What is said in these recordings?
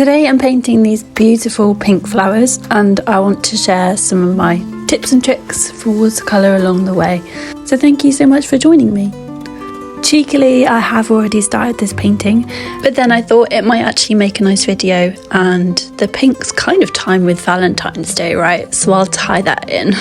Today I'm painting these beautiful pink flowers and I want to share some of my tips and tricks for watercolour along the way. So thank you so much for joining me. Cheekily, I have already started this painting, but then I thought it might actually make a nice video, and the pink's kind of timed with Valentine's Day, right? So I'll tie that in.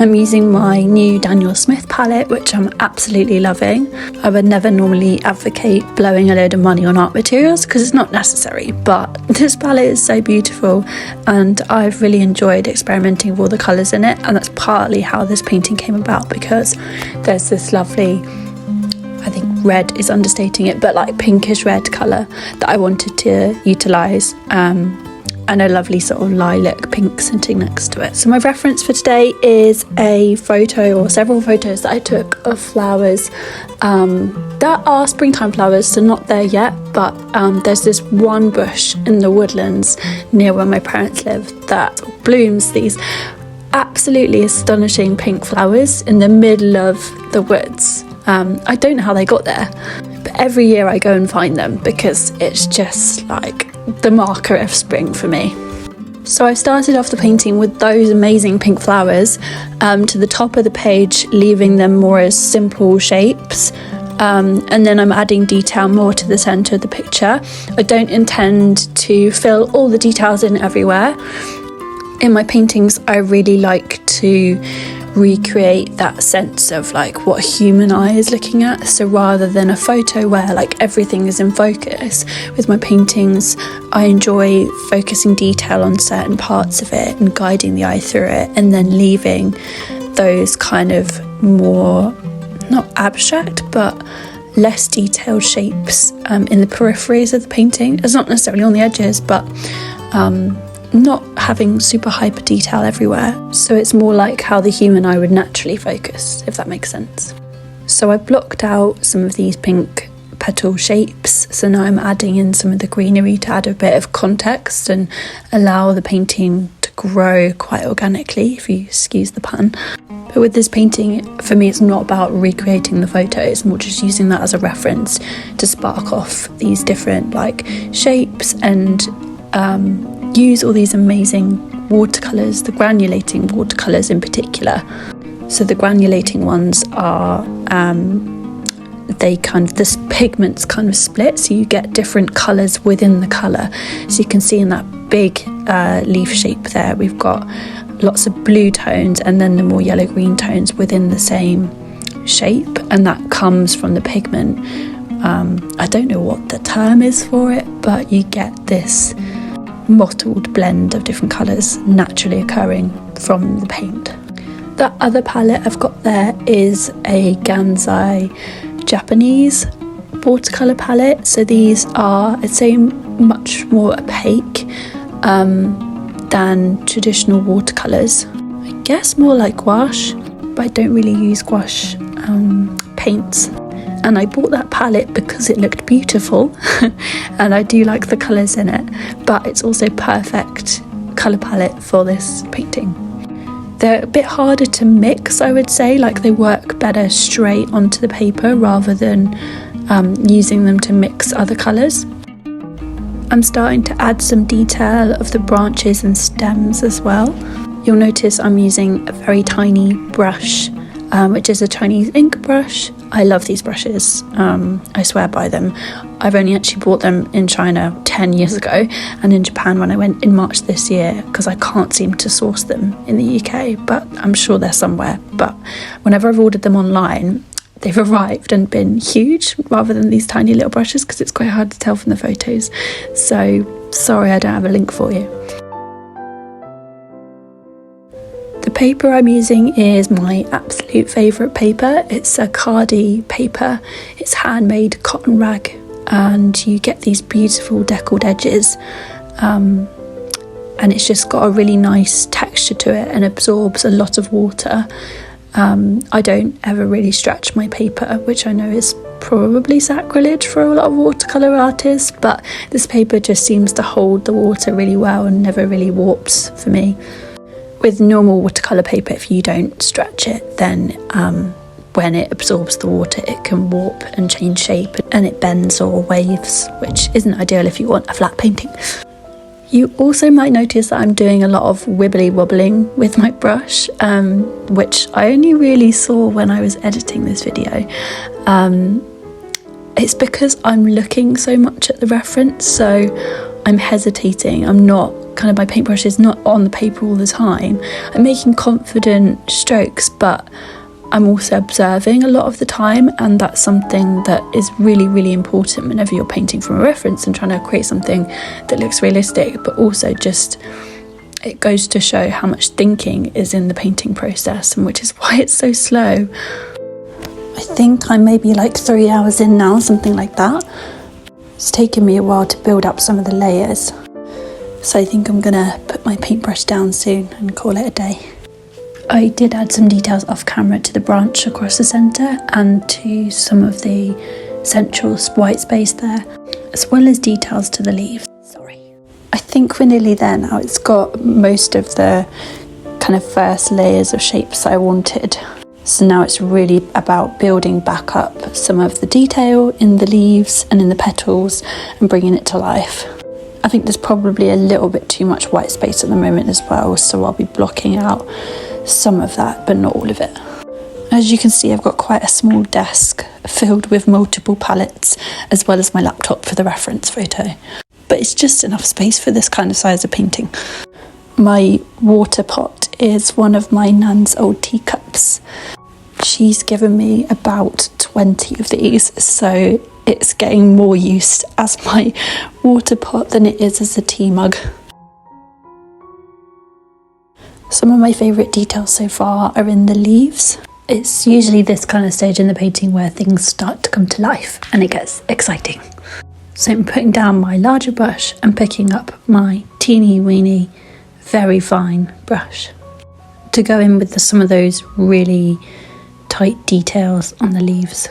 I'm using my new Daniel Smith palette, which I'm absolutely loving. I would never normally advocate blowing a load of money on art materials because it's not necessary, but this palette is so beautiful and I've really enjoyed experimenting with all the colours in it, and that's partly how this painting came about, because there's this lovely, I think red is understating it, but like pinkish red colour that I wanted to utilise, and a lovely sort of lilac pink sitting next to it. So my reference for today is a photo or several photos that I took of flowers that are springtime flowers, so not there yet, but there's this one bush in the woodlands near where my parents live that blooms these absolutely astonishing pink flowers in the middle of the woods. I don't know how they got there, but every year I go and find them because it's just like the marker of spring for me. So I started off the painting with those amazing pink flowers to the top of the page, leaving them more as simple shapes, and then I'm adding detail more to the centre of the picture. I don't intend to fill all the details in everywhere. In my paintings I really like to recreate that sense of like what a human eye is looking at. So rather than a photo where like everything is in focus, with my paintings I enjoy focusing detail on certain parts of it and guiding the eye through it, and then leaving those kind of more, not abstract, but less detailed shapes in the peripheries of the painting. It's not necessarily on the edges, but not having super hyper detail everywhere, so it's more like how the human eye would naturally focus, if that makes sense. So I blocked out some of these pink petal shapes, so now I'm adding in some of the greenery to add a bit of context and allow the painting to grow quite organically, if you excuse the pun. But with this painting, for me it's not about recreating the photo, it's more just using that as a reference to spark off these different like shapes and use all these amazing watercolours, the granulating watercolours in particular. So the granulating ones are, this pigments kind of split, so you get different colours within the colour. So you can see in that big leaf shape there, we've got lots of blue tones and then the more yellow-green tones within the same shape, and that comes from the pigment. I don't know what the term is for it, but you get this mottled blend of different colours naturally occurring from the paint. The other palette I've got there is a Gansai Japanese watercolour palette. So these are, I'd say, much more opaque than traditional watercolours. I guess more like gouache, but I don't really use gouache paints. And I bought that palette because it looked beautiful and I do like the colours in it, but it's also perfect colour palette for this painting. They're a bit harder to mix, I would say, like they work better straight onto the paper rather than using them to mix other colours. I'm starting to add some detail of the branches and stems as well. You'll notice I'm using a very tiny brush, which is a Chinese ink brush. I love these brushes, I swear by them. I've only actually bought them in China 10 years ago and in Japan when I went in March this year, because I can't seem to source them in the UK, but I'm sure they're somewhere. But whenever I've ordered them online, they've arrived and been huge rather than these tiny little brushes, because it's quite hard to tell from the photos. So sorry I don't have a link for you. The paper I'm using is my absolute favourite paper. It's a Khadi paper. It's handmade cotton rag, and you get these beautiful deckled edges, and it's just got a really nice texture to it and absorbs a lot of water. I don't ever really stretch my paper, which I know is probably sacrilege for a lot of watercolour artists, but this paper just seems to hold the water really well and never really warps for me. With normal watercolour paper, if you don't stretch it, then when it absorbs the water it can warp and change shape and it bends or waves, which isn't ideal if you want a flat painting. You also might notice that I'm doing a lot of wibbly wobbling with my brush, which I only really saw when I was editing this video. It's because I'm looking so much at the reference, so I'm hesitating. I'm not my paintbrush is not on the paper all the time. I'm making confident strokes, but I'm also observing a lot of the time, and that's something that is really, really important whenever you're painting from a reference and trying to create something that looks realistic, but also just it goes to show how much thinking is in the painting process, and which is why it's so slow. I think I'm maybe like 3 hours in now, something like that. It's taken me a while to build up some of the layers, so I think I'm gonna put my paintbrush down soon and call it a day. I did add some details off camera to the branch across the centre and to some of the central white space there, as well as details to the leaves. Sorry. I think we're nearly there now. It's got most of the kind of first layers of shapes I wanted. So now it's really about building back up some of the detail in the leaves and in the petals and bringing it to life. I think there's probably a little bit too much white space at the moment as well, so I'll be blocking out some of that, but not all of it. As you can see, I've got quite a small desk filled with multiple palettes, as well as my laptop for the reference photo. But it's just enough space for this kind of size of painting. My water pot is one of my nan's old teacups. She's given me about 20 of these, so it's getting more used as my water pot than it is as a tea mug. Some of my favourite details so far are in the leaves. It's usually this kind of stage in the painting where things start to come to life and it gets exciting. So I'm putting down my larger brush and picking up my teeny weeny, very fine brush to go in with some of those really tight details on the leaves,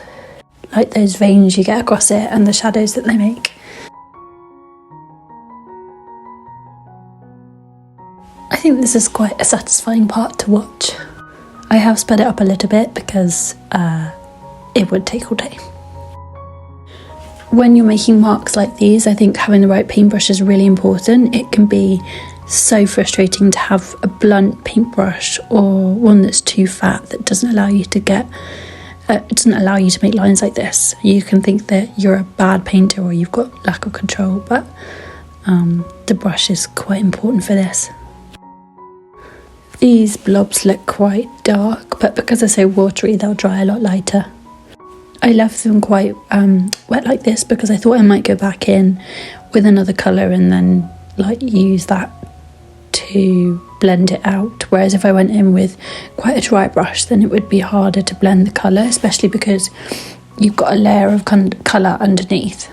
like those veins you get across it and the shadows that they make. I think this is quite a satisfying part to watch. I have sped it up a little bit because it would take all day. When you're making marks like these, I think having the right paintbrush is really important. It can be so frustrating to have a blunt paintbrush or one that's too fat that doesn't allow you to make lines like this. You can think that you're a bad painter or you've got lack of control, but the brush is quite important for this. These blobs look quite dark, but because they're so watery, they'll dry a lot lighter. I left them quite wet like this because I thought I might go back in with another colour and then use that to blend it out. Whereas if I went in with quite a dry brush, then it would be harder to blend the colour, especially because you've got a layer of colour underneath.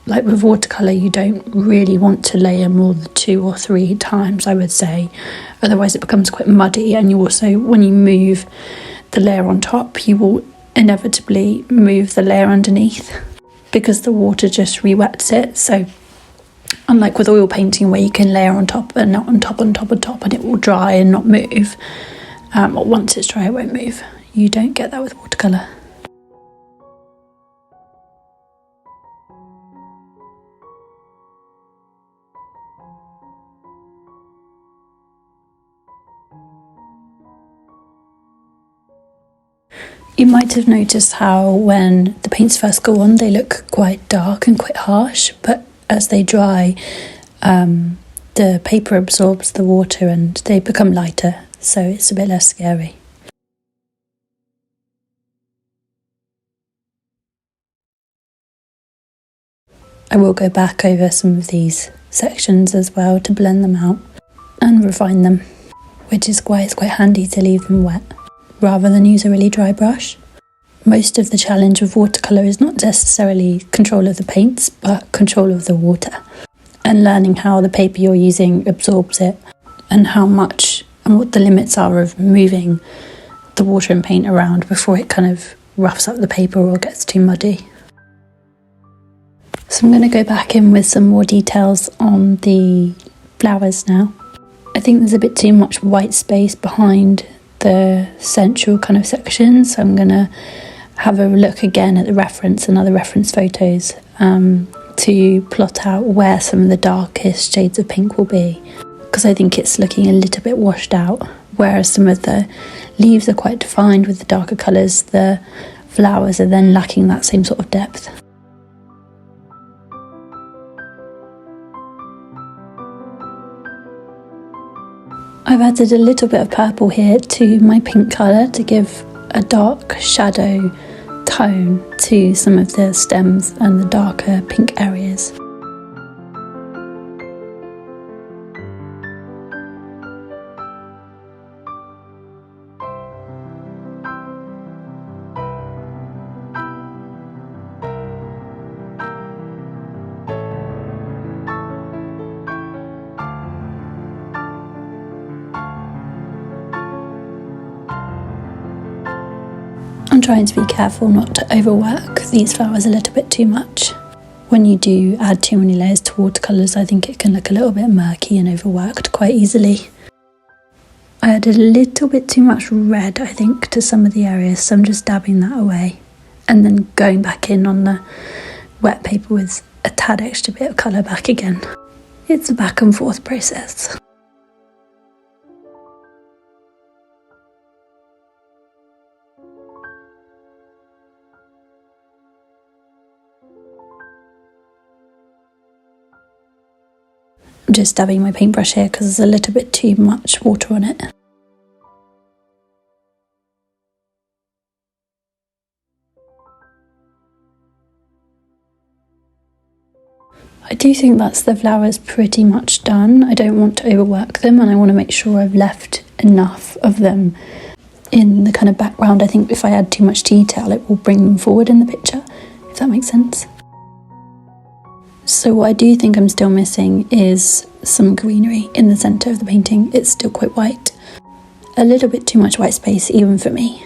Like with watercolour, you don't really want to layer more than 2 or 3 times, I would say. Otherwise it becomes quite muddy, and you also, when you move the layer on top, you will inevitably move the layer underneath because the water just re-wets it. So unlike with oil painting where you can layer on top and not on top, and it will dry and not move, or once it's dry it won't move. You don't get that with watercolour. You might have noticed how when the paints first go on, they look quite dark and quite harsh, but as they dry, the paper absorbs the water and they become lighter, so it's a bit less scary. I will go back over some of these sections as well to blend them out and refine them, which is why it's quite handy to leave them wet rather than use a really dry brush. Most of the challenge of watercolour is not necessarily control of the paints, but control of the water and learning how the paper you're using absorbs it and how much and what the limits are of moving the water and paint around before it kind of roughs up the paper or gets too muddy. So I'm going to go back in with some more details on the flowers now. I think there's a bit too much white space behind the central kind of section, so I'm going to have a look again at the reference and other reference photos to plot out where some of the darkest shades of pink will be, because I think it's looking a little bit washed out, whereas some of the leaves are quite defined with the darker colours. The flowers are then lacking that same sort of depth. I've added a little bit of purple here to my pink colour to give a dark shadow tone to some of the stems and the darker pink areas. I'm trying to be careful not to overwork these flowers a little bit too much. When you do add too many layers to watercolours, I think it can look a little bit murky and overworked quite easily. I added a little bit too much red, I think, to some of the areas, so I'm just dabbing that away and then going back in on the wet paper with a tad extra bit of colour back again. It's a back and forth process. I'm just dabbing my paintbrush here because there's a little bit too much water on it. I do think that's the flowers pretty much done. I don't want to overwork them, and I want to make sure I've left enough of them in the kind of background. I think if I add too much detail, it will bring them forward in the picture, if that makes sense. So what I do think I'm still missing is some greenery in the centre of the painting. It's still quite white. A little bit too much white space even for me.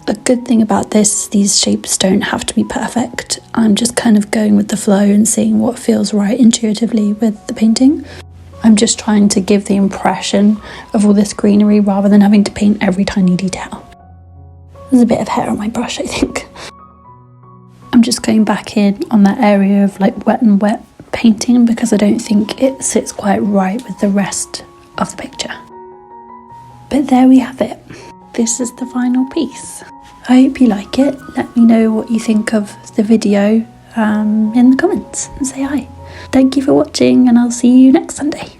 A good thing about this, these shapes don't have to be perfect. I'm just kind of going with the flow and seeing what feels right intuitively with the painting. I'm just trying to give the impression of all this greenery rather than having to paint every tiny detail. There's a bit of hair on my brush, I think. I'm just going back in on that area of like wet and wet painting because I don't think it sits quite right with the rest of the picture. But there we have it. This is the final piece. I hope you like it. Let me know what you think of the video in the comments and say hi. Thank you for watching, and I'll see you next Sunday.